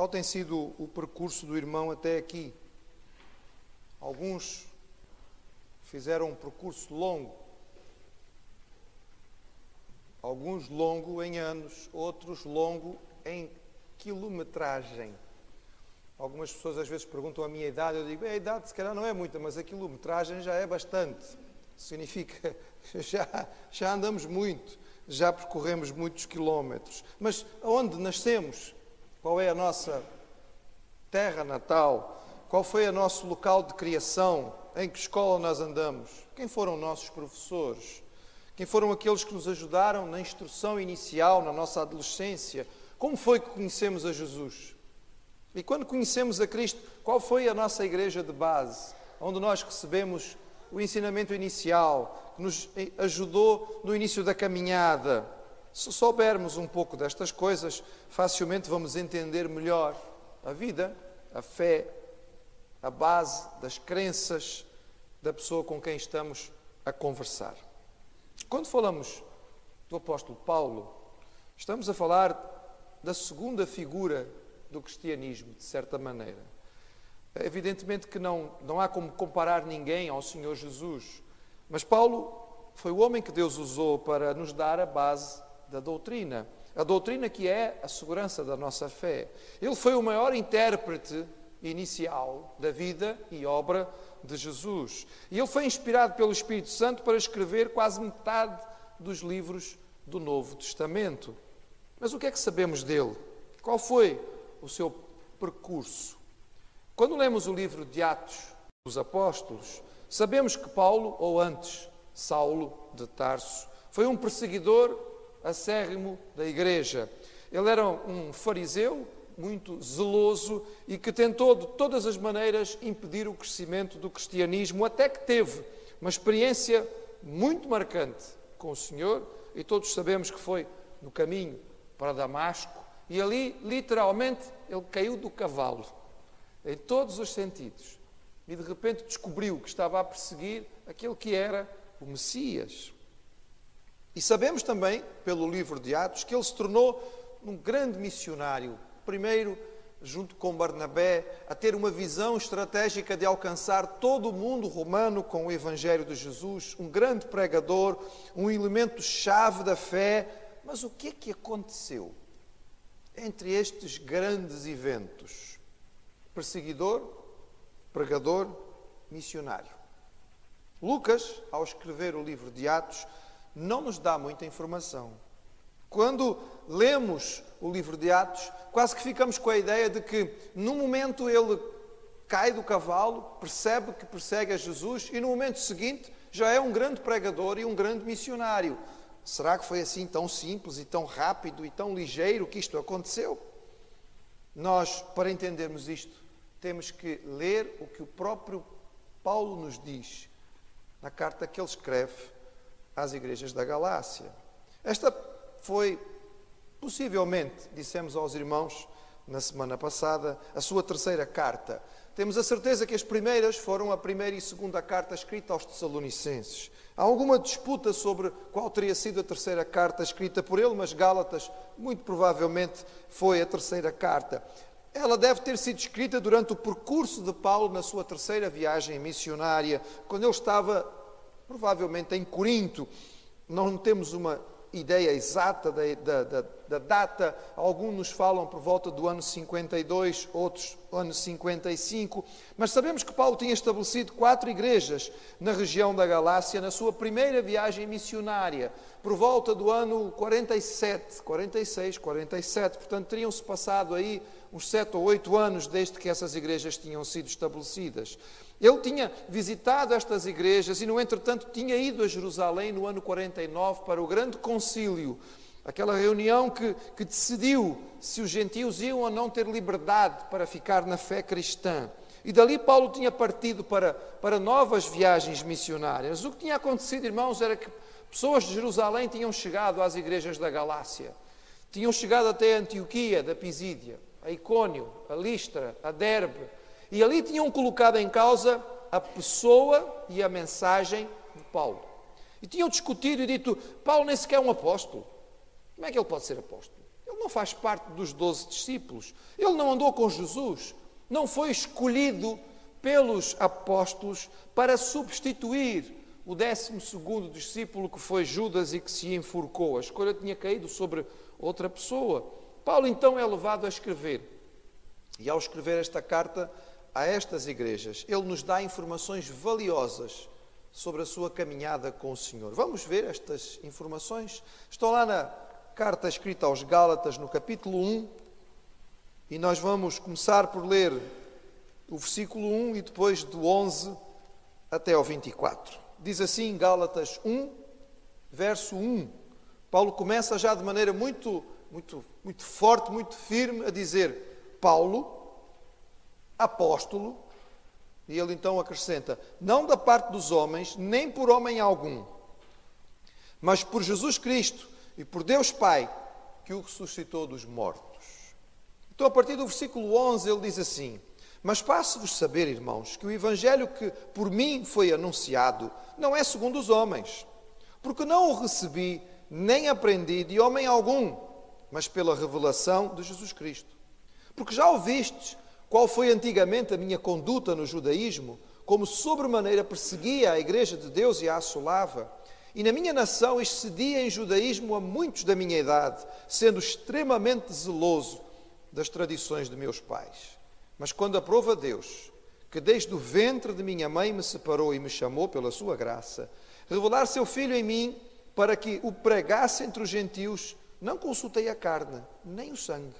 Qual tem sido o percurso do irmão até aqui? Alguns fizeram um percurso longo. Alguns longo em anos, outros longo em quilometragem. Algumas pessoas às vezes perguntam a minha idade, eu digo, a idade se calhar não é muita, mas a quilometragem já é bastante. Significa que já andamos muito, já percorremos muitos quilómetros. Mas aonde nascemos? Qual é a nossa terra natal? Qual foi o nosso local de criação? Em que escola nós andamos? Quem foram nossos professores? Quem foram aqueles que nos ajudaram na instrução inicial, na nossa adolescência? Como foi que conhecemos a Jesus? E quando conhecemos a Cristo, qual foi a nossa igreja de base? Onde nós recebemos o ensinamento inicial, que nos ajudou no início da caminhada. Se soubermos um pouco destas coisas, facilmente vamos entender melhor a vida, a fé, a base das crenças da pessoa com quem estamos a conversar. Quando falamos do apóstolo Paulo, estamos a falar da segunda figura do cristianismo, de certa maneira. Evidentemente que não há como comparar ninguém ao Senhor Jesus, mas Paulo foi o homem que Deus usou para nos dar a base da doutrina. A doutrina que é a segurança da nossa fé. Ele foi o maior intérprete inicial da vida e obra de Jesus. E ele foi inspirado pelo Espírito Santo para escrever quase metade dos livros do Novo Testamento. Mas o que é que sabemos dele? Qual foi o seu percurso? Quando lemos o livro de Atos dos Apóstolos, sabemos que Paulo, ou antes Saulo de Tarso, foi um perseguidor acérrimo da igreja. Ele era um fariseu muito zeloso e que tentou de todas as maneiras impedir o crescimento do cristianismo, até que teve uma experiência muito marcante com o Senhor, e todos sabemos que foi no caminho para Damasco, e ali, literalmente, ele caiu do cavalo, em todos os sentidos, e de repente descobriu que estava a perseguir aquele que era o Messias. E sabemos também, pelo livro de Atos, que ele se tornou um grande missionário, primeiro, junto com Barnabé, a ter uma visão estratégica de alcançar todo o mundo romano com o Evangelho de Jesus, um grande pregador, um elemento-chave da fé. Mas o que é que aconteceu entre estes grandes eventos? Perseguidor, pregador, missionário. Lucas, ao escrever o livro de Atos, não nos dá muita informação. Quando lemos o livro de Atos, quase que ficamos com a ideia de que, num momento, ele cai do cavalo, percebe que persegue a Jesus, e no momento seguinte já é um grande pregador e um grande missionário. Será que foi assim tão simples e tão rápido e tão ligeiro que isto aconteceu? Nós, para entendermos isto, temos que ler o que o próprio Paulo nos diz na carta que ele escreve às igrejas da Galácia. Esta foi, possivelmente, dissemos aos irmãos na semana passada, a sua terceira carta. Temos a certeza que as primeiras foram a primeira e segunda carta escrita aos Tessalonicenses. Há alguma disputa sobre qual teria sido a terceira carta escrita por ele, mas Gálatas, muito provavelmente, foi a terceira carta. Ela deve ter sido escrita durante o percurso de Paulo na sua terceira viagem missionária, quando ele estava, provavelmente, em Corinto. Não temos uma ideia exata da data. Alguns nos falam por volta do ano 52, outros ano 55, mas sabemos que Paulo tinha estabelecido 4 igrejas na região da Galácia na sua primeira viagem missionária, por volta do ano 46, 47, portanto teriam-se passado aí uns 7 ou 8 anos desde que essas igrejas tinham sido estabelecidas. Ele tinha visitado estas igrejas e, no entretanto, tinha ido a Jerusalém no ano 49 para o grande concílio, aquela reunião que decidiu se os gentios iam ou não ter liberdade para ficar na fé cristã. E dali Paulo tinha partido para novas viagens missionárias. O que tinha acontecido, irmãos, era que pessoas de Jerusalém tinham chegado às igrejas da Galácia. Tinham chegado até a Antioquia, da Pisídia, a Icônio, a Listra, a Derbe. E ali tinham colocado em causa a pessoa e a mensagem de Paulo. E tinham discutido e dito, Paulo nem sequer é um apóstolo. Como é que ele pode ser apóstolo? Ele não faz parte dos 12 discípulos. Ele não andou com Jesus. Não foi escolhido pelos apóstolos para substituir o 12º discípulo que foi Judas e que se enforcou. A escolha tinha caído sobre outra pessoa. Paulo então é levado a escrever. E ao escrever esta carta a estas igrejas, ele nos dá informações valiosas sobre a sua caminhada com o Senhor. Vamos ver estas informações? Estão lá na carta escrita aos Gálatas, no capítulo 1, e nós vamos começar por ler o versículo 1 e depois do 11 até ao 24. Diz assim, Gálatas 1, verso 1. Paulo começa já de maneira muito forte, muito firme, a dizer: Paulo, apóstolo, e ele então acrescenta: não da parte dos homens, nem por homem algum, mas por Jesus Cristo e por Deus Pai, que o ressuscitou dos mortos. Então, a partir do versículo 11, ele diz assim: mas faço-vos saber, irmãos, que o evangelho que por mim foi anunciado não é segundo os homens, porque não o recebi, nem aprendi de homem algum, mas pela revelação de Jesus Cristo. Porque já ouvistes qual foi antigamente a minha conduta no judaísmo, como sobremaneira perseguia a igreja de Deus e a assolava, e na minha nação excedia em judaísmo a muitos da minha idade, sendo extremamente zeloso das tradições de meus pais. Mas quando aprove a Deus, que desde o ventre de minha mãe me separou e me chamou pela sua graça, revelar seu Filho em mim, para que o pregasse entre os gentios, não consultei a carne, nem o sangue,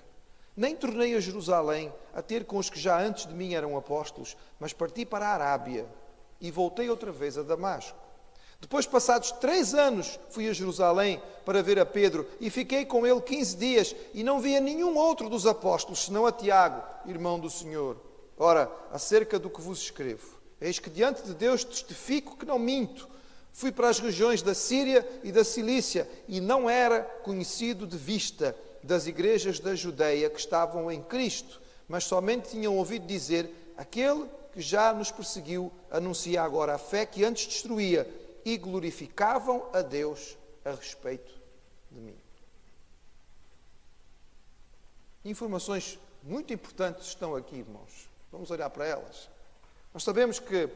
nem tornei a Jerusalém a ter com os que já antes de mim eram apóstolos, mas parti para a Arábia e voltei outra vez a Damasco. Depois, passados 3 anos, fui a Jerusalém para ver a Pedro e fiquei com ele 15 dias e não via nenhum outro dos apóstolos, senão a Tiago, irmão do Senhor. Ora, acerca do que vos escrevo, eis que diante de Deus testifico que não minto. Fui para as regiões da Síria e da Cilícia e não era conhecido de vista das igrejas da Judeia que estavam em Cristo, mas somente tinham ouvido dizer: aquele que já nos perseguiu anuncia agora a fé que antes destruía, e glorificavam a Deus a respeito de mim. Informações muito importantes estão aqui, irmãos. Vamos olhar para elas. Nós sabemos que,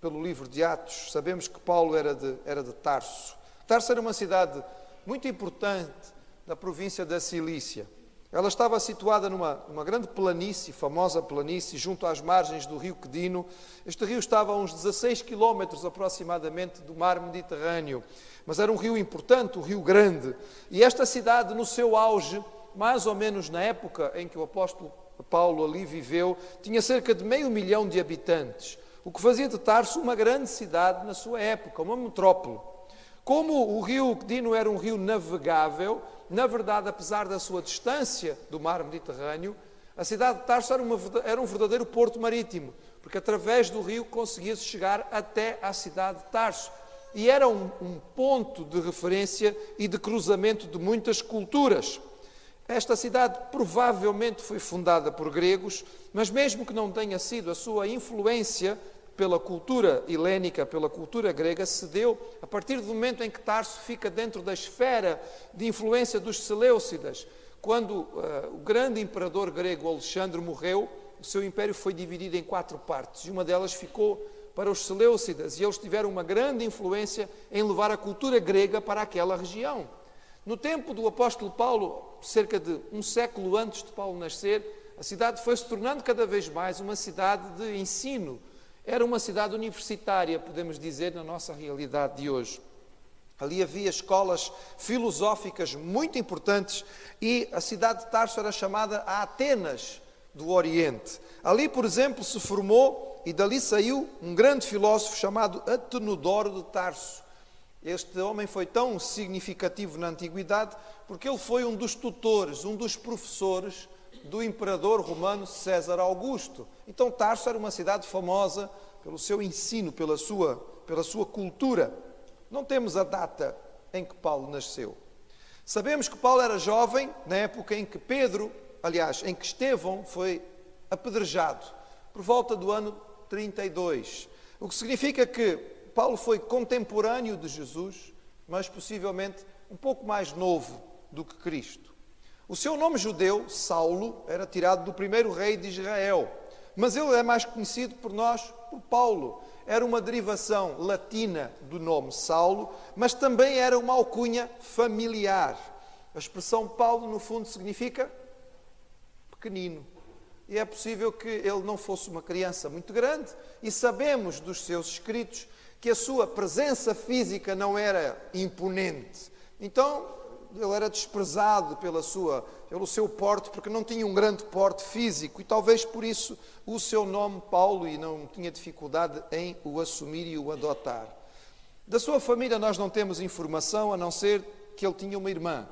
pelo livro de Atos, sabemos que Paulo era de Tarso. Tarso era uma cidade muito importante da província da Cilícia. Ela estava situada numa grande planície, famosa planície, junto às margens do rio Quedino. Este rio estava a uns 16 quilómetros aproximadamente do mar Mediterrâneo, mas era um rio importante, um rio grande. E esta cidade, no seu auge, mais ou menos na época em que o apóstolo Paulo ali viveu, tinha cerca de 500.000 de habitantes, o que fazia de Tarso uma grande cidade na sua época, uma metrópole. Como o rio Quedino era um rio navegável, na verdade, apesar da sua distância do mar Mediterrâneo, a cidade de Tarso era um verdadeiro porto marítimo, porque através do rio conseguia-se chegar até à cidade de Tarso. E era um ponto de referência e de cruzamento de muitas culturas. Esta cidade provavelmente foi fundada por gregos, mas mesmo que não tenha sido, a sua influência pela cultura helénica, pela cultura grega, se deu a partir do momento em que Tarso fica dentro da esfera de influência dos Seleucidas. Quando o grande imperador grego Alexandre morreu, o seu império foi dividido em 4 partes, e uma delas ficou para os Seleucidas, e eles tiveram uma grande influência em levar a cultura grega para aquela região. No tempo do apóstolo Paulo, cerca de um século antes de Paulo nascer, a cidade foi se tornando cada vez mais uma cidade de ensino. Era uma cidade universitária, podemos dizer, na nossa realidade de hoje. Ali havia escolas filosóficas muito importantes e a cidade de Tarso era chamada a Atenas do Oriente. Ali, por exemplo, se formou e dali saiu um grande filósofo chamado Atenodoro de Tarso. Este homem foi tão significativo na antiguidade porque ele foi um dos tutores, um dos professores do imperador romano César Augusto. Então Tarso era uma cidade famosa pelo seu ensino, pela sua cultura. Não temos a data em que Paulo nasceu. Sabemos que Paulo era jovem na época em que em que Estevão foi apedrejado, por volta do ano 32. O que significa que Paulo foi contemporâneo de Jesus, mas possivelmente um pouco mais novo do que Cristo. O seu nome judeu, Saulo, era tirado do primeiro rei de Israel, mas ele é mais conhecido por nós por Paulo. Era uma derivação latina do nome Saulo, mas também era uma alcunha familiar. A expressão Paulo, no fundo, significa pequenino. E é possível que ele não fosse uma criança muito grande, e sabemos dos seus escritos que a sua presença física não era imponente. Então, ele era desprezado pelo seu porte, porque não tinha um grande porte físico, e talvez por isso o seu nome Paulo, e não tinha dificuldade em o assumir e o adotar. Da sua família nós não temos informação, a não ser que ele tinha uma irmã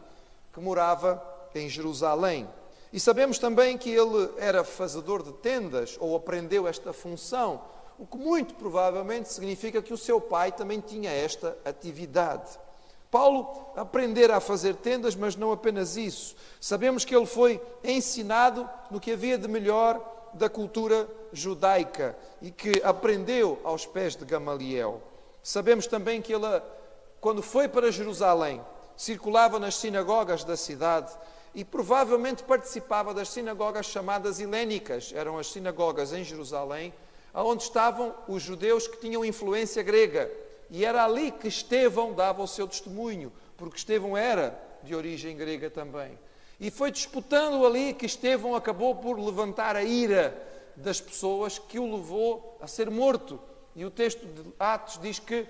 que morava em Jerusalém. E sabemos também que ele era fazedor de tendas, ou aprendeu esta função, o que muito provavelmente significa que o seu pai também tinha esta atividade. Paulo aprendera a fazer tendas, mas não apenas isso. Sabemos que ele foi ensinado no que havia de melhor da cultura judaica e que aprendeu aos pés de Gamaliel. Sabemos também que ele, quando foi para Jerusalém, circulava nas sinagogas da cidade e provavelmente participava das sinagogas chamadas helénicas. Eram as sinagogas em Jerusalém, onde estavam os judeus que tinham influência grega. E era ali que Estevão dava o seu testemunho, porque Estevão era de origem grega também. E foi disputando ali que Estevão acabou por levantar a ira das pessoas, que o levou a ser morto. E o texto de Atos diz que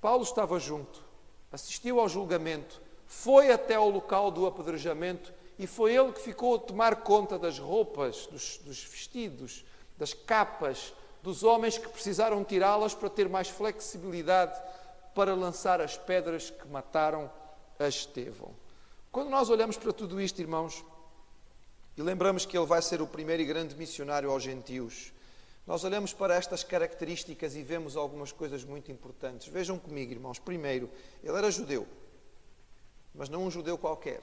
Paulo estava junto, assistiu ao julgamento, foi até ao local do apedrejamento e foi ele que ficou a tomar conta das roupas, dos vestidos, das capas, dos homens que precisaram tirá-las para ter mais flexibilidade para lançar as pedras que mataram a Estevão. Quando nós olhamos para tudo isto, irmãos, e lembramos que ele vai ser o primeiro e grande missionário aos gentios, nós olhamos para estas características e vemos algumas coisas muito importantes. Vejam comigo, irmãos. Primeiro, ele era judeu, mas não um judeu qualquer.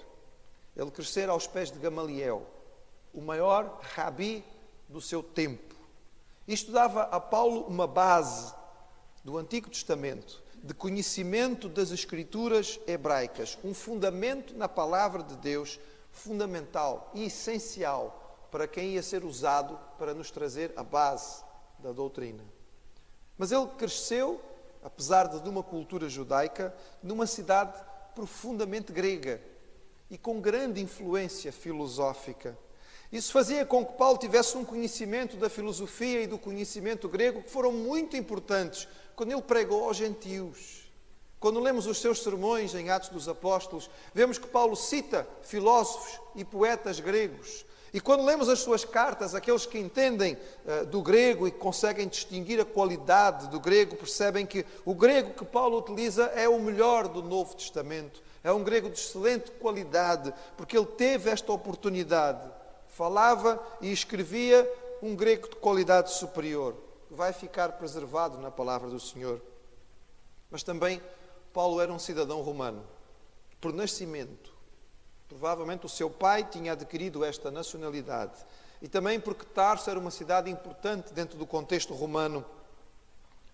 Ele crescera aos pés de Gamaliel, o maior rabi do seu tempo. Isto dava a Paulo uma base do Antigo Testamento, de conhecimento das Escrituras hebraicas, um fundamento na palavra de Deus, fundamental e essencial para quem ia ser usado para nos trazer a base da doutrina. Mas ele cresceu, apesar de uma cultura judaica, numa cidade profundamente grega e com grande influência filosófica. Isso fazia com que Paulo tivesse um conhecimento da filosofia e do conhecimento grego que foram muito importantes quando ele pregou aos gentios. Quando lemos os seus sermões em Atos dos Apóstolos, vemos que Paulo cita filósofos e poetas gregos. E quando lemos as suas cartas, aqueles que entendem do grego e conseguem distinguir a qualidade do grego, percebem que o grego que Paulo utiliza é o melhor do Novo Testamento. É um grego de excelente qualidade, porque ele teve esta oportunidade. Falava e escrevia um grego de qualidade superior, que vai ficar preservado na palavra do Senhor. Mas também Paulo era um cidadão romano, por nascimento. Provavelmente o seu pai tinha adquirido esta nacionalidade. E também porque Tarso era uma cidade importante dentro do contexto romano.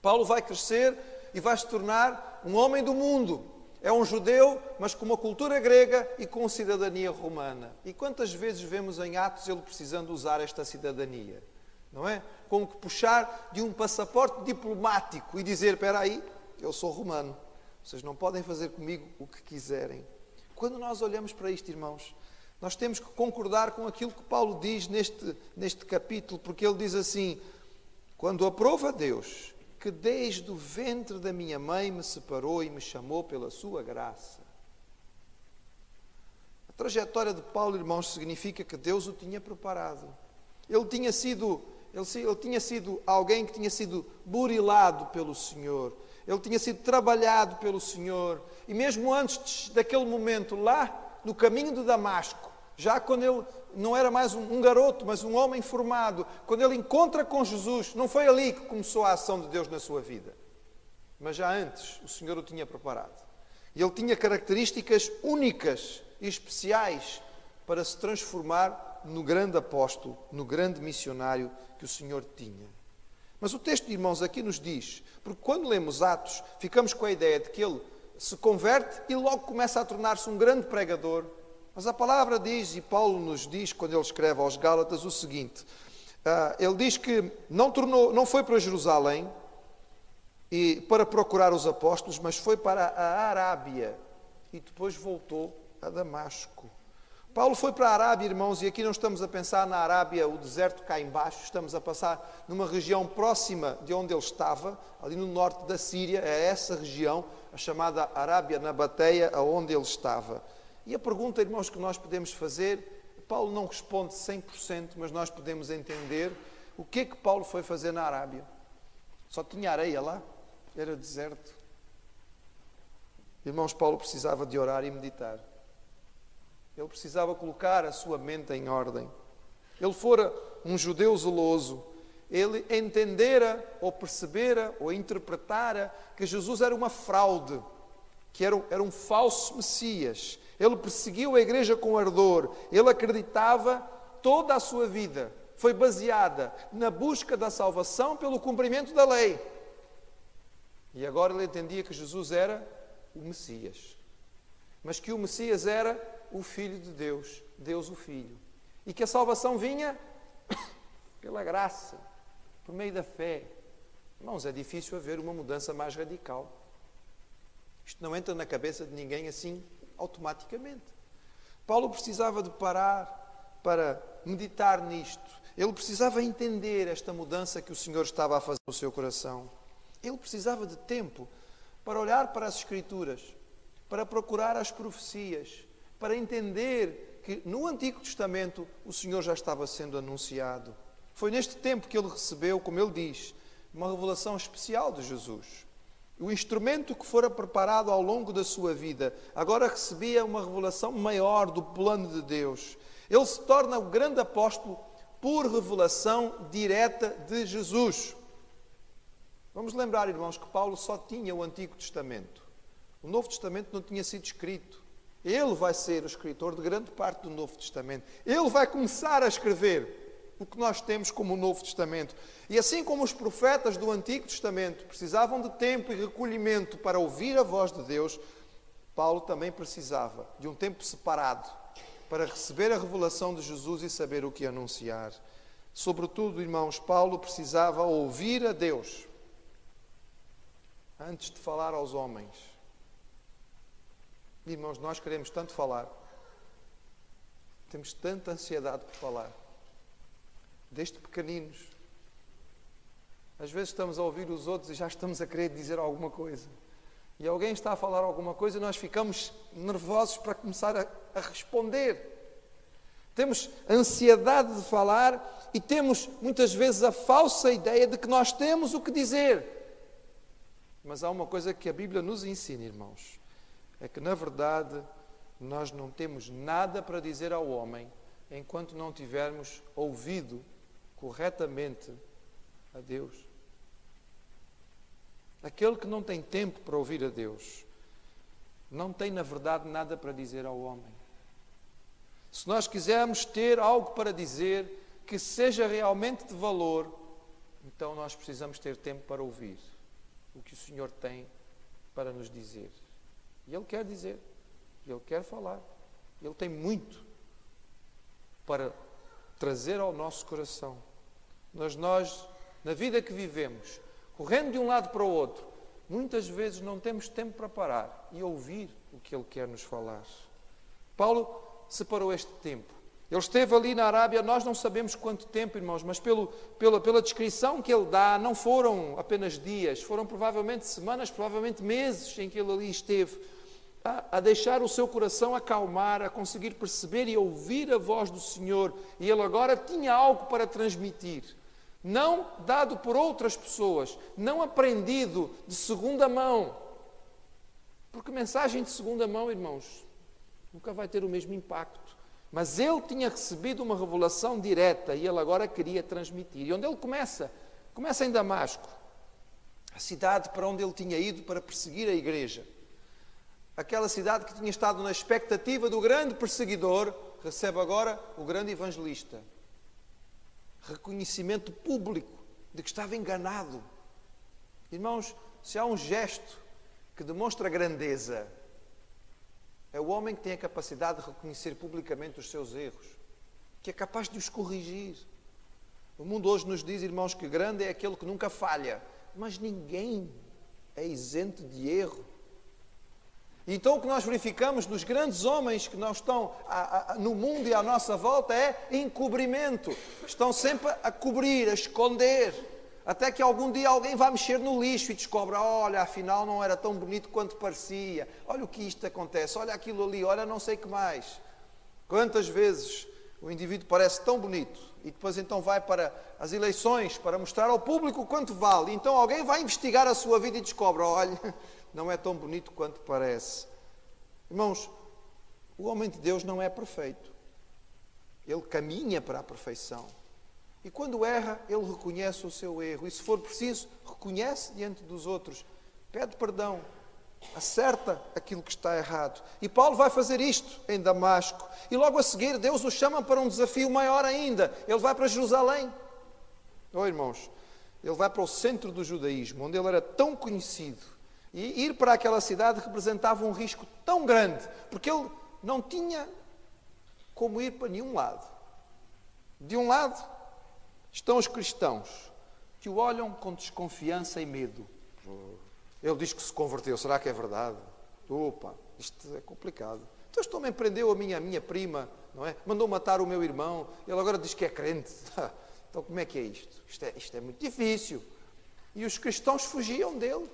Paulo vai crescer e vai se tornar um homem do mundo. É um judeu, mas com uma cultura grega e com cidadania romana. E quantas vezes vemos em Atos ele precisando usar esta cidadania? Não é? Como que puxar de um passaporte diplomático e dizer, espera aí, eu sou romano. Vocês não podem fazer comigo o que quiserem. Quando nós olhamos para isto, irmãos, nós temos que concordar com aquilo que Paulo diz neste capítulo, porque ele diz assim, quando aprova Deus, que desde o ventre da minha mãe me separou e me chamou pela sua graça. A trajetória de Paulo, irmãos, significa que Deus o tinha preparado. Ele tinha sido alguém que tinha sido burilado pelo Senhor. Ele tinha sido trabalhado pelo Senhor. E mesmo antes daquele momento, lá no caminho de Damasco, já quando ele não era mais um garoto, mas um homem formado, quando ele encontra com Jesus, não foi ali que começou a ação de Deus na sua vida. Mas já antes, o Senhor o tinha preparado. E ele tinha características únicas e especiais para se transformar no grande apóstolo, no grande missionário que o Senhor tinha. Mas o texto, irmãos, aqui nos diz, porque quando lemos Atos, ficamos com a ideia de que ele se converte e logo começa a tornar-se um grande pregador, Mas a palavra diz, e Paulo nos diz, quando ele escreve aos Gálatas, o seguinte. Ele diz que não foi para Jerusalém e para procurar os apóstolos, mas foi para a Arábia e depois voltou a Damasco. Paulo foi para a Arábia, irmãos, e aqui não estamos a pensar na Arábia, o deserto cá embaixo, estamos a passar numa região próxima de onde ele estava, ali no norte da Síria, é essa região, a chamada Arábia Nabateia, aonde ele estava. E a pergunta, irmãos, que nós podemos fazer, Paulo não responde 100%, mas nós podemos entender o que é que Paulo foi fazer na Arábia. Só tinha areia lá, era deserto. Irmãos, Paulo precisava de orar e meditar. Ele precisava colocar a sua mente em ordem. Ele fora um judeu zeloso. Ele entendera, ou percebera, ou interpretara que Jesus era uma fraude, que era um falso Messias. Ele perseguiu a igreja com ardor. Ele acreditava, toda a sua vida foi baseada na busca da salvação pelo cumprimento da lei. E agora ele entendia que Jesus era o Messias. Mas que o Messias era o Filho de Deus, Deus o Filho. E que a salvação vinha pela graça, por meio da fé. Irmãos, é difícil haver uma mudança mais radical. Isto não entra na cabeça de ninguém assim automaticamente. Paulo precisava de parar para meditar nisto. Ele precisava entender esta mudança que o Senhor estava a fazer no seu coração. Ele precisava de tempo para olhar para as Escrituras, para procurar as profecias, para entender que no Antigo Testamento o Senhor já estava sendo anunciado. Foi neste tempo que ele recebeu, como ele diz, uma revelação especial de Jesus. O instrumento que fora preparado ao longo da sua vida, agora recebia uma revelação maior do plano de Deus. Ele se torna o grande apóstolo por revelação direta de Jesus. Vamos lembrar, irmãos, que Paulo só tinha o Antigo Testamento. O Novo Testamento não tinha sido escrito. Ele vai ser o escritor de grande parte do Novo Testamento. Ele vai começar a escrever o que nós temos como o Novo Testamento. E assim como os profetas do Antigo Testamento precisavam de tempo e recolhimento para ouvir a voz de Deus, Paulo também precisava de um tempo separado para receber a revelação de Jesus e saber o que anunciar. Sobretudo, irmãos, Paulo precisava ouvir a Deus antes de falar aos homens. Irmãos, nós queremos tanto falar, temos tanta ansiedade por falar, desde pequeninos. Às vezes estamos a ouvir os outros e já estamos a querer dizer alguma coisa. E alguém está a falar alguma coisa e nós ficamos nervosos para começar a responder. Temos ansiedade de falar e temos muitas vezes a falsa ideia de que nós temos o que dizer. Mas há uma coisa que a Bíblia nos ensina, irmãos. É que, na verdade, nós não temos nada para dizer ao homem enquanto não tivermos ouvido corretamente a Deus. Aquele que não tem tempo para ouvir a Deus, não tem, na verdade, nada para dizer ao homem. Se nós quisermos ter algo para dizer que seja realmente de valor, então nós precisamos ter tempo para ouvir o que o Senhor tem para nos dizer. E Ele quer dizer, Ele quer falar, Ele tem muito para trazer ao nosso coração. Mas nós, na vida que vivemos, correndo de um lado para o outro, muitas vezes não temos tempo para parar e ouvir o que Ele quer nos falar. Paulo separou este tempo. Ele esteve ali na Arábia, nós não sabemos quanto tempo, irmãos, mas pela descrição que ele dá, não foram apenas dias, foram provavelmente semanas, provavelmente meses em que ele ali esteve, a deixar o seu coração acalmar, a conseguir perceber e ouvir a voz do Senhor. E ele agora tinha algo para transmitir, não dado por outras pessoas, não aprendido de segunda mão. Porque mensagem de segunda mão, irmãos, nunca vai ter o mesmo impacto. Mas ele tinha recebido uma revelação direta e ele agora queria transmitir. E onde ele começa? Começa em Damasco, a cidade para onde ele tinha ido para perseguir a igreja. Aquela cidade que tinha estado na expectativa do grande perseguidor, recebe agora o grande evangelista. Reconhecimento público de que estava enganado. Irmãos, se há um gesto que demonstra grandeza, É o homem que tem a capacidade de reconhecer publicamente os seus erros, que é capaz de os corrigir. O mundo hoje nos diz, irmãos, que grande é aquele que nunca falha, mas ninguém é isento de erro. Então o que nós verificamos nos grandes homens que não estão no mundo e à nossa volta é encobrimento. Estão sempre a cobrir, a esconder, até que algum dia alguém vai mexer no lixo e descobre, olha, afinal não era tão bonito quanto parecia, olha o que isto acontece, olha aquilo ali, olha não sei o que mais. Quantas vezes o indivíduo parece tão bonito e depois então vai para as eleições para mostrar ao público quanto vale. Então alguém vai investigar a sua vida e descobre, olha, não é tão bonito quanto parece. Irmãos, o homem de Deus não é perfeito. Ele caminha para a perfeição. E quando erra, ele reconhece o seu erro. E se for preciso, reconhece diante dos outros. Pede perdão. Acerta aquilo que está errado. E Paulo vai fazer isto em Damasco. E logo a seguir, Deus o chama para um desafio maior ainda. Ele vai para Jerusalém. Irmãos, ele vai para o centro do judaísmo, onde ele era tão conhecido. E ir para aquela cidade representava um risco tão grande, porque ele não tinha como ir para nenhum lado. De um lado estão os cristãos, que o olham com desconfiança e medo. Ele diz que se converteu, será que é verdade? Opa, isto é complicado. Então este homem prendeu a minha prima, não é? Mandou matar o meu irmão, ele agora diz que é crente. Então como é que é isto? Isto é muito difícil. E os cristãos fugiam dele.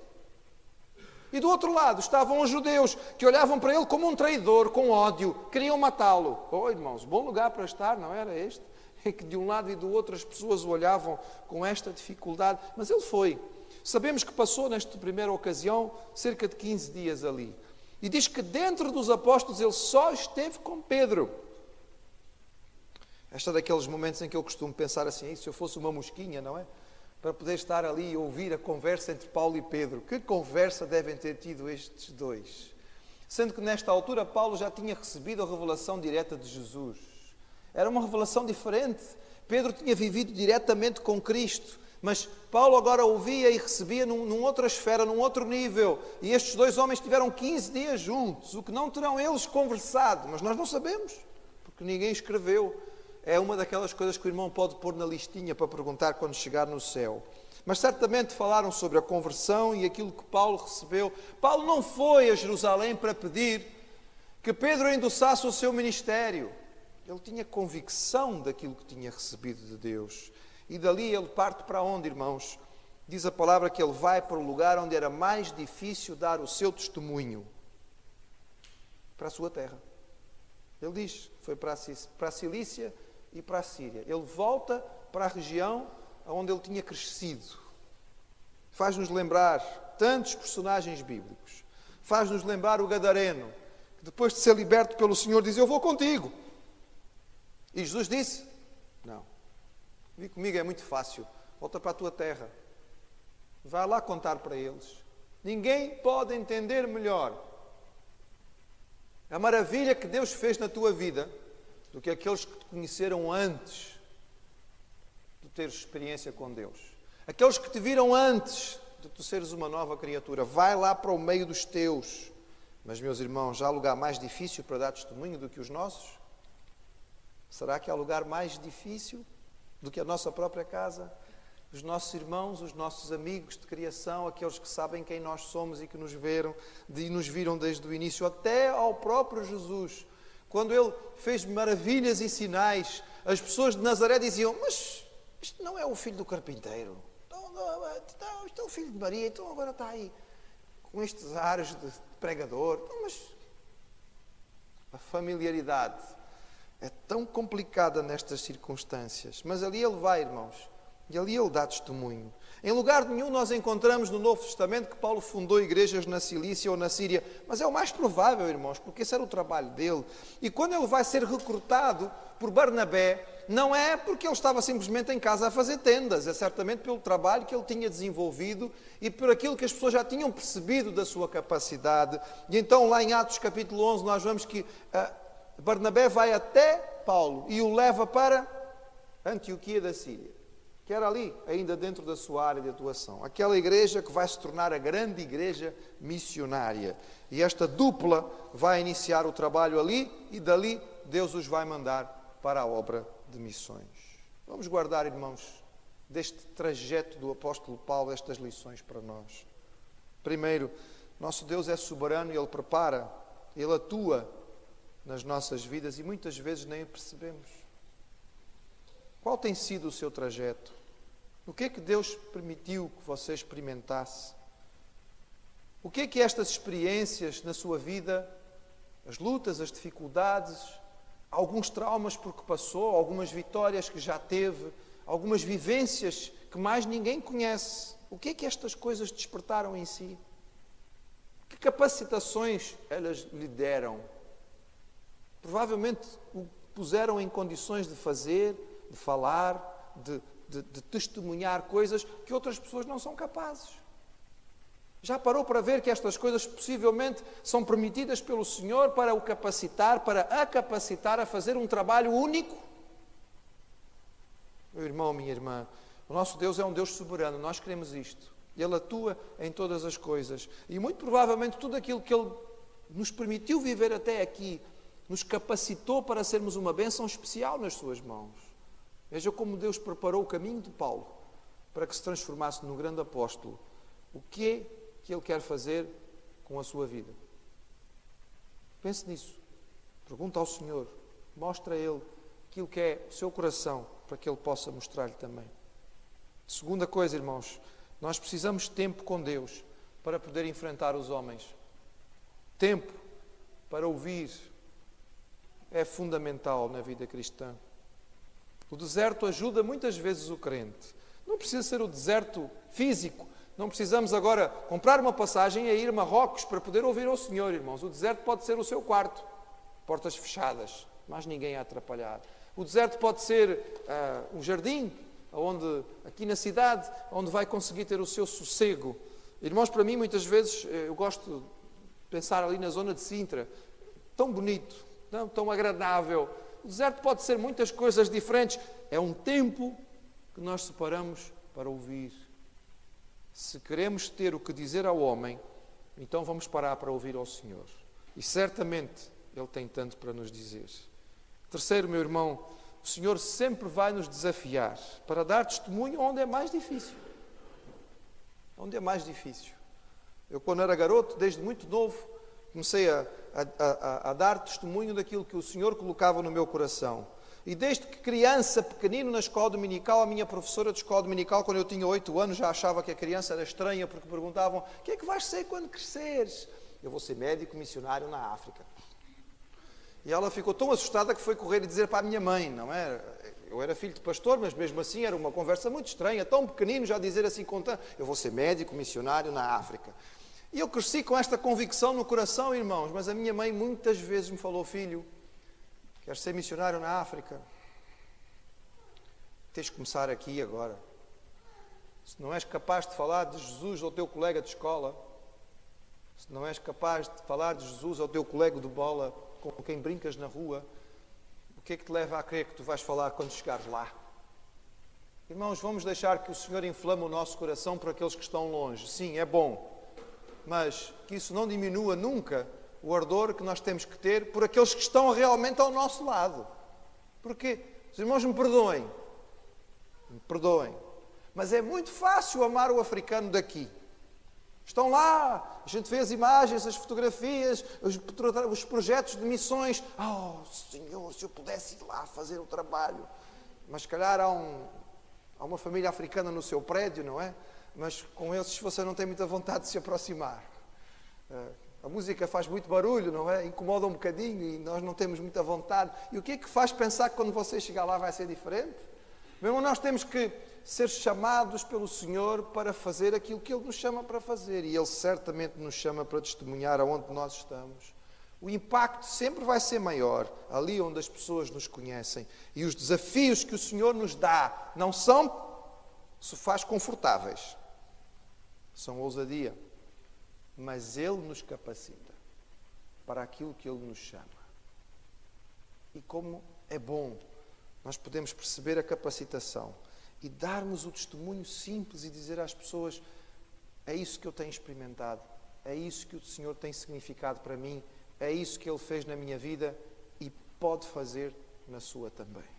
E do outro lado estavam os judeus, que olhavam para ele como um traidor, com ódio, queriam matá-lo. Irmãos, bom lugar para estar, não era este? É que de um lado e do outro as pessoas o olhavam com esta dificuldade. Mas ele foi. Sabemos que passou nesta primeira ocasião cerca de 15 dias ali. E diz que dentro dos apóstolos ele só esteve com Pedro. Este é daqueles momentos em que eu costumo pensar assim, se eu fosse uma mosquinha, não é? Para poder estar ali e ouvir a conversa entre Paulo e Pedro. Que conversa devem ter tido estes dois? Sendo que nesta altura Paulo já tinha recebido a revelação direta de Jesus. Era uma revelação diferente. Pedro tinha vivido diretamente com Cristo. Mas Paulo agora ouvia e recebia numa outra esfera, num outro nível. E estes dois homens tiveram 15 dias juntos. O que não terão eles conversado? Mas nós não sabemos, porque ninguém escreveu. É uma daquelas coisas que o irmão pode pôr na listinha para perguntar quando chegar no céu. Mas certamente falaram sobre a conversão e aquilo que Paulo recebeu. Paulo não foi a Jerusalém para pedir que Pedro endossasse o seu ministério. Ele tinha convicção daquilo que tinha recebido de Deus. E dali ele parte para onde, irmãos? Diz a palavra que ele vai para o lugar onde era mais difícil dar o seu testemunho. Para a sua terra. Ele diz, foi para a Cilícia e para a Síria. Ele volta para a região onde ele tinha crescido. Faz-nos lembrar tantos personagens bíblicos. Faz-nos lembrar o gadareno, que depois de ser liberto pelo Senhor diz, eu vou contigo. E Jesus disse, não. Vir comigo é muito fácil. Volta para a tua terra. Vai lá contar para eles. Ninguém pode entender melhor a maravilha que Deus fez na tua vida do que aqueles que te conheceram antes de teres experiência com Deus. Aqueles que te viram antes de tu seres uma nova criatura. Vai lá para o meio dos teus. Mas, meus irmãos, há lugar mais difícil para dar testemunho do que os nossos? Será que há lugar mais difícil do que a nossa própria casa? Os nossos irmãos, os nossos amigos de criação, aqueles que sabem quem nós somos e que nos viram desde o início, até ao próprio Jesus. Quando ele fez maravilhas e sinais, as pessoas de Nazaré diziam, mas isto não é o filho do carpinteiro, isto é o filho de Maria, então agora está aí com estes ares de pregador. Mas a familiaridade é tão complicada nestas circunstâncias. Mas ali ele vai, irmãos, e ali ele dá testemunho. Em lugar nenhum nós encontramos no Novo Testamento que Paulo fundou igrejas na Cilícia ou na Síria, mas é o mais provável, irmãos, porque esse era o trabalho dele. E quando ele vai ser recrutado por Barnabé, não é porque ele estava simplesmente em casa a fazer tendas, é certamente pelo trabalho que ele tinha desenvolvido e por aquilo que as pessoas já tinham percebido da sua capacidade. E então lá em Atos capítulo 11 nós vemos que Barnabé vai até Paulo e o leva para Antioquia da Síria. quer ali, ainda dentro da sua área de atuação. Aquela igreja que vai se tornar a grande igreja missionária. E esta dupla vai iniciar o trabalho ali e dali Deus os vai mandar para a obra de missões. Vamos guardar, irmãos, deste trajeto do apóstolo Paulo, estas lições para nós. Primeiro, nosso Deus é soberano e Ele prepara, Ele atua nas nossas vidas e muitas vezes nem o percebemos. Qual tem sido o seu trajeto? O que é que Deus permitiu que você experimentasse? O que é que estas experiências na sua vida, as lutas, as dificuldades, alguns traumas porque passou, algumas vitórias que já teve, algumas vivências que mais ninguém conhece, o que é que estas coisas despertaram em si? Que capacitações elas lhe deram? Provavelmente o puseram em condições de fazer, de falar, de testemunhar coisas que outras pessoas não são capazes. Já parou para ver que estas coisas possivelmente são permitidas pelo Senhor para o capacitar, para a capacitar a fazer um trabalho único? Meu irmão, minha irmã, o nosso Deus é um Deus soberano, nós queremos isto. Ele atua em todas as coisas. E muito provavelmente tudo aquilo que Ele nos permitiu viver até aqui, nos capacitou para sermos uma bênção especial nas suas mãos. Veja como Deus preparou o caminho de Paulo para que se transformasse num grande apóstolo. O que é que Ele quer fazer com a sua vida? Pense nisso. Pergunta ao Senhor. Mostra a Ele aquilo que é o seu coração, para que Ele possa mostrar-lhe também. Segunda coisa, irmãos, nós precisamos de tempo com Deus para poder enfrentar os homens. Tempo para ouvir é fundamental na vida cristã. O deserto ajuda muitas vezes o crente. Não precisa ser o deserto físico. Não precisamos agora comprar uma passagem e ir a Marrocos para poder ouvir ao Senhor, irmãos. O deserto pode ser o seu quarto, portas fechadas, mas ninguém a atrapalhar. O deserto pode ser um jardim, onde, aqui na cidade, onde vai conseguir ter o seu sossego. Irmãos, para mim, muitas vezes, eu gosto de pensar ali na zona de Sintra, tão bonito, tão agradável. O deserto pode ser muitas coisas diferentes. É um tempo que nós separamos para ouvir. Se queremos ter o que dizer ao homem, então vamos parar para ouvir ao Senhor. E certamente Ele tem tanto para nos dizer. Terceiro, meu irmão, o Senhor sempre vai nos desafiar para dar testemunho onde é mais difícil. Onde é mais difícil. Eu, quando era garoto, desde muito novo, comecei a dar testemunho daquilo que o Senhor colocava no meu coração. E desde que criança, pequenino, na escola dominical, a minha professora de escola dominical, quando eu tinha 8 anos, já achava que a criança era estranha, porque perguntavam: o que é que vais ser quando cresceres? Eu vou ser médico missionário na África. E ela ficou tão assustada que foi correr e dizer para a minha mãe, não é? Eu era filho de pastor, mas mesmo assim era uma conversa muito estranha, tão pequenino, já dizer assim, contando: eu vou ser médico missionário na África. E eu cresci com esta convicção no coração, irmãos, mas a minha mãe muitas vezes me falou: filho, queres ser missionário na África? Tens de começar aqui agora. Se não és capaz de falar de Jesus ao teu colega de escola, se não és capaz de falar de Jesus ao teu colega de bola, com quem brincas na rua, o que é que te leva a crer que tu vais falar quando chegares lá? Irmãos, vamos deixar que o Senhor inflame o nosso coração por aqueles que estão longe. Sim, é bom, mas que isso não diminua nunca o ardor que nós temos que ter por aqueles que estão realmente ao nosso lado. Porque, os irmãos me perdoem, mas é muito fácil amar o africano daqui. Estão lá, a gente vê as imagens, as fotografias, os projetos de missões. Oh, Senhor, se eu pudesse ir lá fazer o trabalho. Mas se calhar há uma família africana no seu prédio, não é? Mas com eles você não tem muita vontade de se aproximar. A música faz muito barulho, não é? Incomoda um bocadinho e nós não temos muita vontade. E o que é que faz pensar que quando você chegar lá vai ser diferente? Mesmo nós temos que ser chamados pelo Senhor para fazer aquilo que Ele nos chama para fazer. E Ele certamente nos chama para testemunhar aonde nós estamos. O impacto sempre vai ser maior ali onde as pessoas nos conhecem. E os desafios que o Senhor nos dá não são sofás confortáveis. São ousadia. Mas Ele nos capacita para aquilo que Ele nos chama. E como é bom nós podemos perceber a capacitação. e darmos o testemunho simples e dizer às pessoas: é isso que eu tenho experimentado, é isso que o Senhor tem significado para mim, é isso que Ele fez na minha vida e pode fazer na sua também.